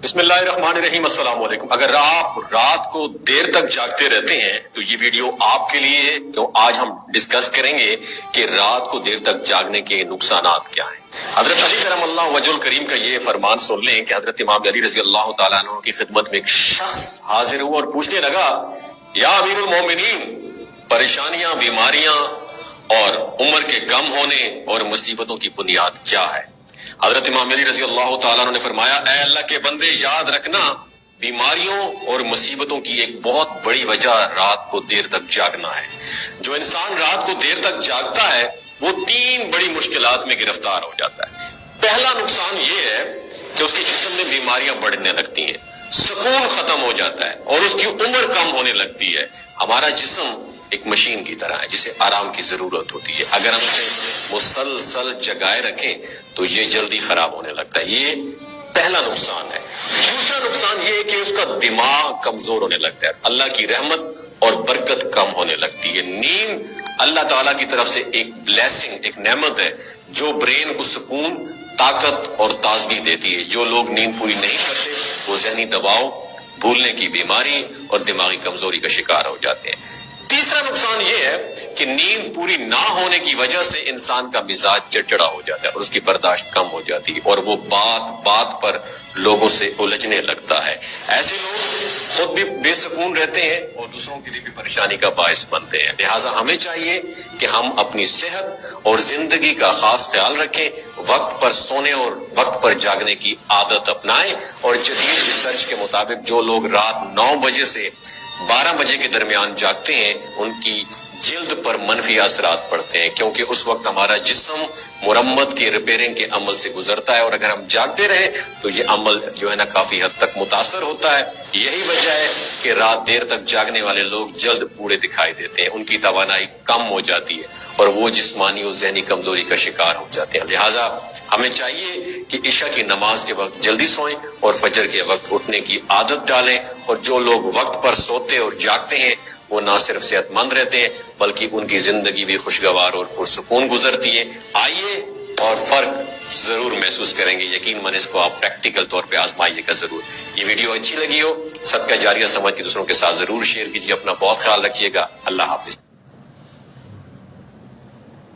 بسم اللہ الرحمن الرحیم، السلام علیکم۔ اگر آپ رات کو دیر تک جاگتے رہتے ہیں تو یہ ویڈیو آپ کے لیے ہے، تو آج ہم ڈسکس کریں گے کہ رات کو دیر تک جاگنے کے نقصانات کیا ہیں۔ حضرت علی کرم اللہ وجہ الکریم کا یہ فرمان سن لیں کہ حضرت امام علی رضی اللہ تعالیٰ عنہ کی خدمت میں ایک شخص حاضر ہوا اور پوچھنے لگا، یا امیر المومنین، پریشانیاں، بیماریاں اور عمر کے کم ہونے اور مصیبتوں کی بنیاد کیا ہے؟ حضرت امام علی رضی اللہ تعالیٰ عنہ نے فرمایا، اے اللہ کے بندے، یاد رکھنا بیماریوں اور مصیبتوں کی ایک بہت بڑی وجہ رات کو دیر تک جاگنا ہے۔ جو انسان رات کو دیر تک جاگتا ہے وہ تین بڑی مشکلات میں گرفتار ہو جاتا ہے۔ پہلا نقصان یہ ہے کہ اس کے جسم میں بیماریاں بڑھنے لگتی ہیں، سکون ختم ہو جاتا ہے اور اس کی عمر کم ہونے لگتی ہے۔ ہمارا جسم ایک مشین کی طرح ہے جسے آرام کی ضرورت ہوتی ہے، اگر ہم اسے مسلسل جگائے رکھیں تو یہ جلدی خراب ہونے لگتا ہے۔ یہ پہلا نقصان ہے۔ دوسرا نقصان یہ ہے کہ اس کا دماغ کمزور ہونے لگتا ہے، اللہ کی رحمت اور برکت کم ہونے لگتی ہے۔ نیند اللہ تعالیٰ کی طرف سے ایک بلیسنگ، ایک نعمت ہے جو برین کو سکون، طاقت اور تازگی دیتی ہے۔ جو لوگ نیند پوری نہیں کرتے وہ ذہنی دباؤ، بھولنے کی بیماری اور دماغی کمزوری کا شکار ہو جاتے ہیں۔ تیسرا نقصان یہ ہے کہ نیند پوری نہ ہونے کی وجہ سے انسان کا مزاج چڑچڑا ہو جاتا ہے اور اس کی برداشت کم ہو جاتی ہے اور وہ بات بات پر لوگوں سے الجھنے لگتا ہے۔ ایسے لوگ خود بھی بے سکون رہتے ہیں اور دوسروں کے لیے بھی پریشانی کا باعث بنتے ہیں۔ لہٰذا ہمیں چاہیے کہ ہم اپنی صحت اور زندگی کا خاص خیال رکھیں، وقت پر سونے اور وقت پر جاگنے کی عادت اپنائیں، اور جدید ریسرچ کے مطابق جو لوگ رات 9 بجے سے 12 بجے کے درمیان جاگتے ہیں ان کی جلد پر منفی اثرات پڑتے ہیں، کیونکہ اس وقت ہمارا جسم مرمت کے ریپیئرنگ کے عمل سے گزرتا ہے، اور اگر ہم جاگتے رہیں تو یہ عمل جو ہے نا کافی حد تک متاثر ہوتا ہے۔ یہی وجہ ہے کہ رات دیر تک جاگنے والے لوگ جلد بوڑھے دکھائی دیتے ہیں، ان کی توانائی کم ہو جاتی ہے اور وہ جسمانی اور ذہنی کمزوری کا شکار ہو جاتے ہیں۔ لہٰذا ہمیں چاہیے کہ عشاء کی نماز کے وقت جلدی سوئیں اور فجر کے وقت اٹھنے کی عادت ڈالیں، اور جو لوگ وقت پر سوتے اور جاگتے ہیں وہ نہ صرف صحت مند رہتے ہیں بلکہ ان کی زندگی بھی خوشگوار اور پرسکون گزرتی ہے۔ آئیے اور فرق ضرور محسوس کریں گے، یقین من اس کو آپ پریکٹیکل طور پہ آزمائیے گا ضرور۔ یہ ویڈیو اچھی لگی ہو صدقہ جاریہ سمجھ کے دوسروں کے ساتھ ضرور شیئر کیجیے۔ اپنا بہت خیال رکھیے گا۔ اللہ حافظ۔